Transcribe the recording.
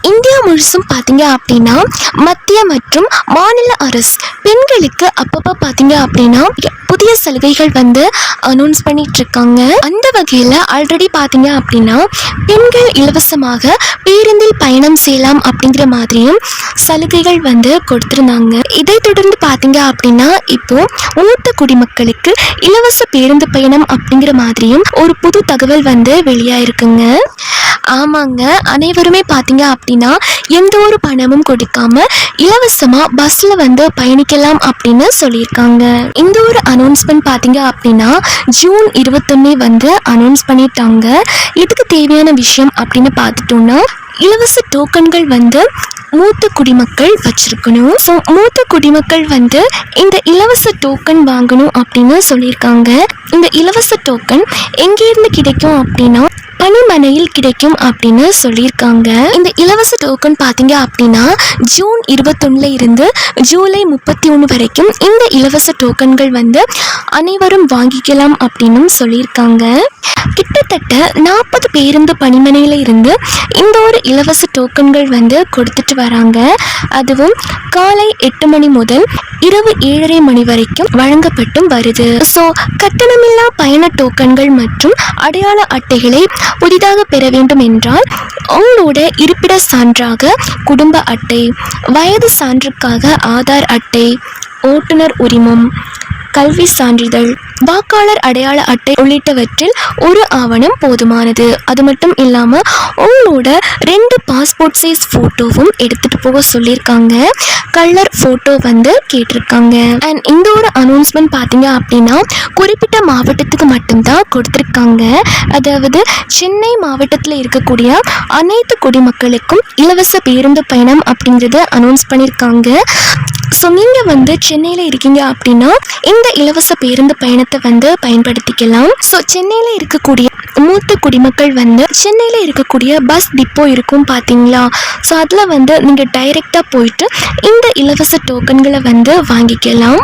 India முழுசும் பார்த்தீங்க அப்படின்னா மத்திய மற்றும் மாநில அரசு பெண்களுக்கு அப்பப்போ பார்த்தீங்க அப்படின்னா புதிய சலுகைகள் வந்து அனௌன்ஸ் பண்ணிட்டு இருக்காங்க. அந்த வகையில் ஆல்ரெடி பார்த்தீங்க அப்படின்னா பெண்கள் இலவசமாக பேருந்தில் பயணம் செய்யலாம் அப்படிங்கிற மாதிரியும் சலுகைகள் வந்து கொடுத்துருந்தாங்க. இதை தொடர்ந்து பார்த்தீங்க அப்படின்னா இப்போ மூத்த குடிமக்களுக்கு இலவச பேருந்து பயணம் அப்படிங்கிற மாதிரியும் ஒரு புது தகவல் வந்து வெளியாயிருக்குங்க. ஆமாங்க, அனைவருமே பார்த்தீங்க அப்படின்னா எந்த ஒரு பணமும் கொடுக்காம இலவசமாக பஸ்ஸில் வந்து பயணிக்கலாம் அப்படின்னு சொல்லியிருக்காங்க. இந்த ஒரு அனௌன்ஸ்மெண்ட் பார்த்தீங்க அப்படின்னா ஜூன் 21 வந்து அனௌன்ஸ் பண்ணிட்டாங்க. இதுக்கு தேவையான விஷயம் அப்படின்னு பார்த்துட்டோம்னா இலவச டோக்கன்கள் வந்து மூத்த குடிமக்கள் வச்சிருக்கணும். ஸோ மூத்த குடிமக்கள் வந்து இந்த இலவச டோக்கன் வாங்கணும் அப்படின்னு சொல்லியிருக்காங்க. இந்த இலவச டோக்கன் எங்கேருந்து கிடைக்கும் அப்படின்னா பணிமனையில் கிடைக்கும் அப்படின்னு சொல்லியிருக்காங்க. இந்த இலவச டோக்கன் பார்த்தீங்க அப்படின்னா ஜூன் 21 இருந்து ஜூலை 31 வரைக்கும் இந்த இலவச டோக்கன்கள் வந்து அனைவரும் வாங்கிக்கலாம் அப்படின்னு சொல்லியிருக்காங்க. கிட்டத்தட்ட 40 பேருந்து பணிமனையில் இருந்து இந்த ஒரு இலவச டோக்கன்கள் வந்து கொடுத்துட்டு வராங்க. அதுவும் காலை 8 மணி முதல் இரவு 7:30 மணி வரைக்கும் வழங்கப்பட்டும் வருது. ஸோ கட்டணமில்லா பயண டோக்கன்கள் மற்றும் அடையாள அட்டைகளை புதிதாக பெற வேண்டும் என்றால் உங்களோட இருப்பிட சான்றாக குடும்ப அட்டை, வயது சான்றுக்காக ஆதார் அட்டை, ஓட்டுநர் உரிமம், கல்வி சான்றிதழ், வாக்காளர் அடையாள அட்டை உள்ளிட்டவற்றில் ஒரு ஆவணம் போதுமானது. அது மட்டும் இல்லாமல் உங்களோட 2 பாஸ்போர்ட் சைஸ் ஃபோட்டோவும் எடுத்துகிட்டு போக சொல்லியிருக்காங்க. கலர் ஃபோட்டோ வந்து கேட்டிருக்காங்க. அண்ட் இந்த ஒரு அனௌன்ஸ்மெண்ட் பார்த்தீங்க அப்படின்னா குறிப்பிட்ட மாவட்டத்துக்கு மட்டும்தான் கொடுத்துருக்காங்க. அதாவது சென்னை மாவட்டத்தில் இருக்கக்கூடிய அனைத்து குடிமக்களுக்கும் இலவச பேருந்து பயணம் அப்படிங்கிறத அனௌன்ஸ் பண்ணியிருக்காங்க. ஸோ நீங்கள் வந்து சென்னையில் இருக்கீங்க அப்படின்னா இந்த இலவச பேருந்து பயணத்தை வந்து பயன்படுத்திக்கலாம். ஸோ சென்னையில் இருக்கக்கூடிய மூத்த குடிமக்கள் வந்து சென்னையில் இருக்கக்கூடிய பஸ் டிப்போ இருக்கும் பார்த்தீங்களா, ஸோ அதில் வந்து நீங்கள் டைரெக்டாக போயிட்டு இந்த இலவச டோக்கன்களை வந்து வாங்கிக்கலாம்.